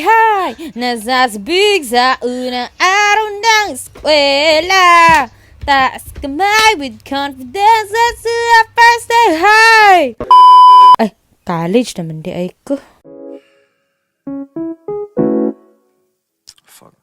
hi! Nasasabik sa unang araw ng eskwela. Taas kamay with confidence, let's do our first day high! Ay, college naman di ay ko. Fuck.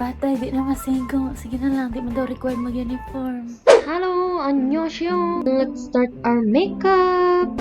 Patay, di na masingko. Sige na lang, di man daw required mag-uniform. Hello, annyeonghaseyo. Let's start our makeup.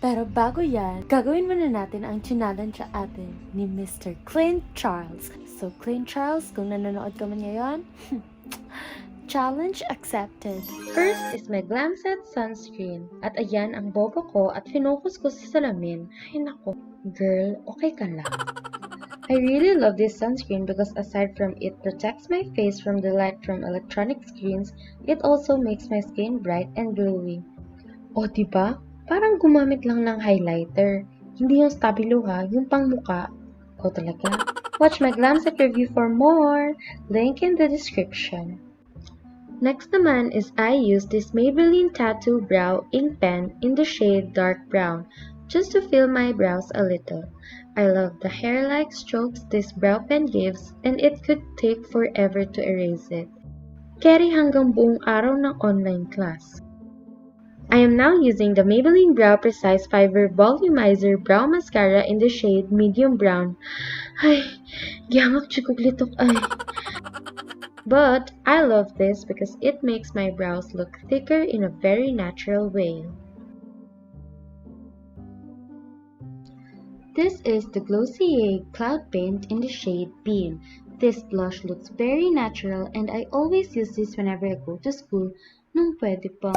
Pero bago yan, gagawin muna natin ang challenge sa atin ni Mr. Clint Charles. So, Clint Charles, kung nanonood ka man ngayon, challenge accepted. First is my Glam Set sunscreen. At ayan ang bobo ko at finocus ko sa salamin. Ay nako, girl, okay ka lang. I really love this sunscreen because aside from it protects my face from the light from electronic screens, it also makes my skin bright and glowy. O diba? Parang gumamit lang ng highlighter. Hindi yung stabilo ha, yung pangmuka. O talaga? Watch my Glam Set review for more. Link in the description. Next naman is I use this Maybelline Tattoo Brow Ink Pen in the shade Dark Brown, just to fill my brows a little. I love the hair-like strokes this brow pen gives, and it could take forever to erase it. Carry hanggang buong araw ng online class. I am now using the Maybelline Brow Precise Fiber Volumizer Brow Mascara in the shade Medium Brown. Ay, 𝒔𝒂𝒕𝒄𝒉𝒊𝒂𝒏𝒂𝒂. But I love this because it makes my brows look thicker in a very natural way. This is the 𝒔𝒂𝒕𝒄𝒉𝒊𝒂𝒂 Cloud Paint in the shade Beam. This blush looks very natural and I always use this whenever I go to school. Nung pwede pa.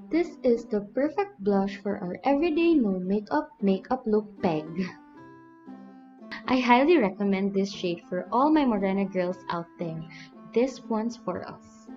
This is the perfect blush for our everyday no makeup look peg. I highly recommend this shade for all my morena girls out there. This one's for us.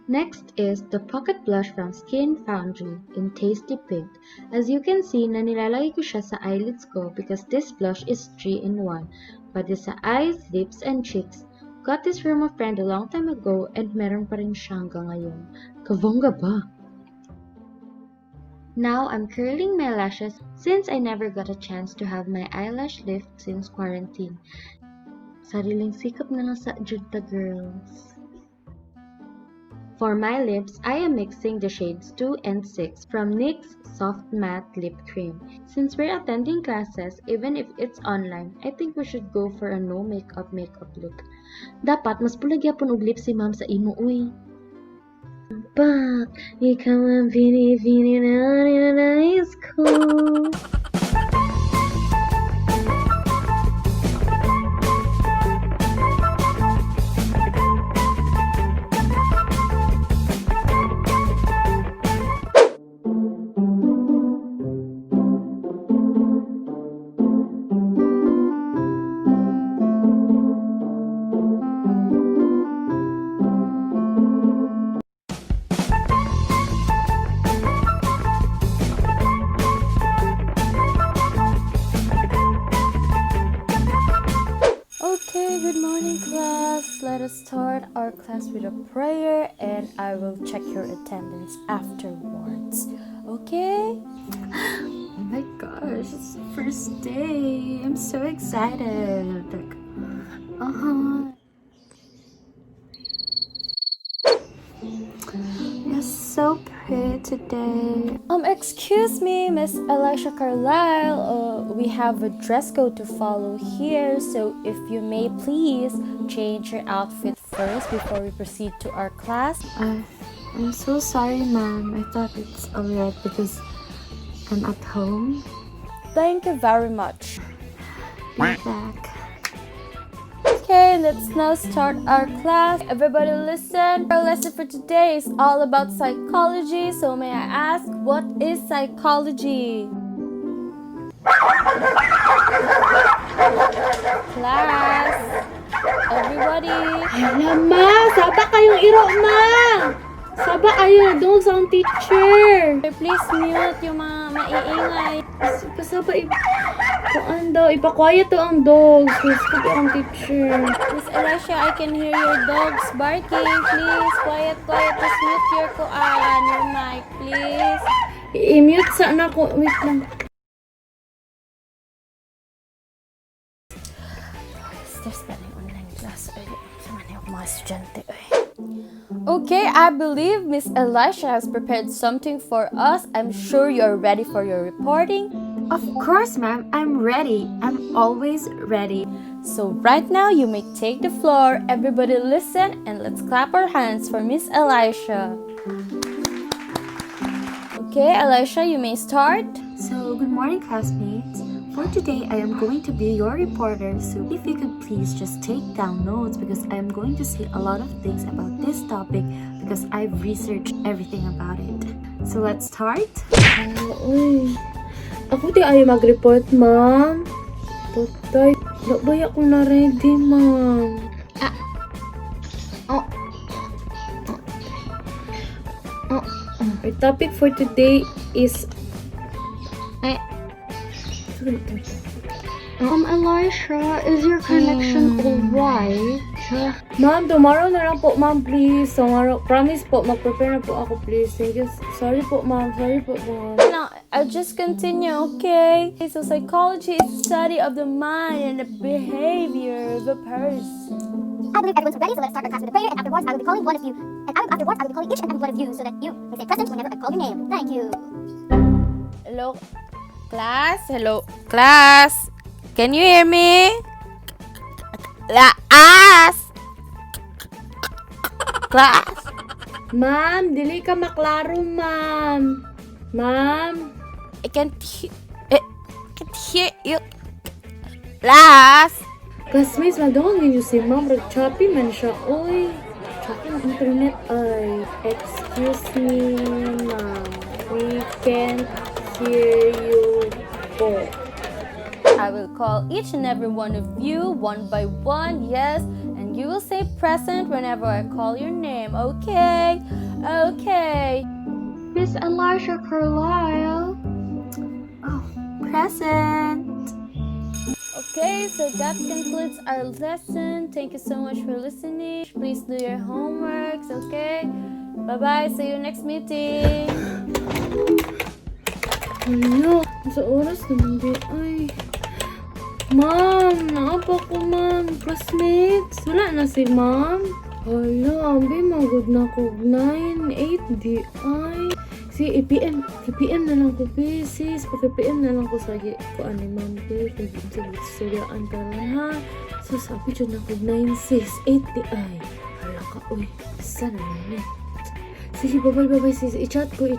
Next is the pocket blush from Skin Foundry in Tasty Pink. As you can see, nilalagay ko siya sa eyelids ko because this blush is 3-in-1. Pwede sa eyes, lips, and cheeks. Got this from a friend a long time ago and meron pa rin siya hanggang ngayon. Kavongga ba? Now I'm curling my lashes since I never got a chance to have my eyelash lift since quarantine. Sariling sikap na lang sa Judta girls. For my lips, I am mixing the shades 2 and 6 from NYX Soft Matte Lip Cream. Since we're attending classes, even if it's online, I think we should go for a no makeup look. Dapat mas pulagyapon og lips si ma'am sa imo, uy. But ikaw ang pinipili na nais ko. start our class with a prayer and I will check your attendance afterwards. Okay? Oh my gosh, it's the first day. I'm so excited. You're so pretty today. Excuse me, Miss ELISHA CARLISLE. We have a dress code to follow here, so if you may please change your outfit first before we proceed to our class. I'm so sorry, ma'am. I thought it's alright because I'm at home. Thank you very much. Be back. Okay, let's now start our class. Everybody listen. Our lesson for today is all about psychology. So may I ask, what is psychology? Class, everybody. Hala, ma! Saba kayong iro, ma! Saba kayo, doon sa teacher. Please mute yung mga maiingay. Pasaba, kuan daw, ipa-quiet to ang dogs. Please, ko ang teacher. Miss ELISHA, I can hear your dogs barking. Please, quiet. Just mute your your mic, please. I-mute sa anak ko. Wait lang. They're spending online class. Mga estudyante. Okay, I believe Miss ELISHA has prepared something for us. I'm sure you're ready for your reporting. Of course, ma'am. I'm ready. I'm always ready. So right now, you may take the floor. Everybody listen and let's clap our hands for Miss ELISHA. Okay, ELISHA, you may start. So, good morning, classmates. For today, I am going to be your reporter, so if you could please just take down notes because I am going to say a lot of things about this topic because I've researched everything about it. So, let's start. Ako di ayaw mag-report, ma'am. Tutay, labay ako na ready, ma'am. Our topic for today is ELISHA, is your connection alright? Ma'am, tomorrow na lang po, ma'am, please. Tomorrow, promise po, mag-prepare na po ako, please. Thank you. Sorry po, ma'am. Now, I'll just continue, okay? So, psychology is the study of the mind and the behavior of a person. I believe everyone's ready, so let's start our class with a prayer, and afterwards I will be calling one of you. And afterwards I will be calling each and every one of you so that you may say present whenever I call your name. Thank you. Hello, class? Hello, class? Can you hear me? Class? Class? Ma'am, dili ka maklaro, ma'am. Ma'am? I can't hear you. Class? Classmates, madungin niyo si ma'am. Choppy man siya. Uy, choppy ng internet ay. Excuse me, ma'am. We can't hear you po. I will call each and every one of you one by one, yes, and you will say present whenever I call your name, okay? Okay. Miss ELISHA CARLISLE. Oh, present. Okay, so that concludes our lesson. Thank you so much for listening. Please do your homeworks, okay? Bye-bye. See you next meeting. Ano? Sa oras naman di ay. Ma'am, naapa ko, ma'am. Classmates, wala na si ma'am. Hala, ambi, magod na ko. 9, 8, di ay. Si EPM na lang ko, sis. Pag-EPM na lang ko sa kuan ni ma'am, sis. Suryaan ka rin, ha? So, sabi dyan ako, 9, 6, 8, di ay. Hala ka, uy. Sana naman. Sige, bye-bye, sis. I-chat ko.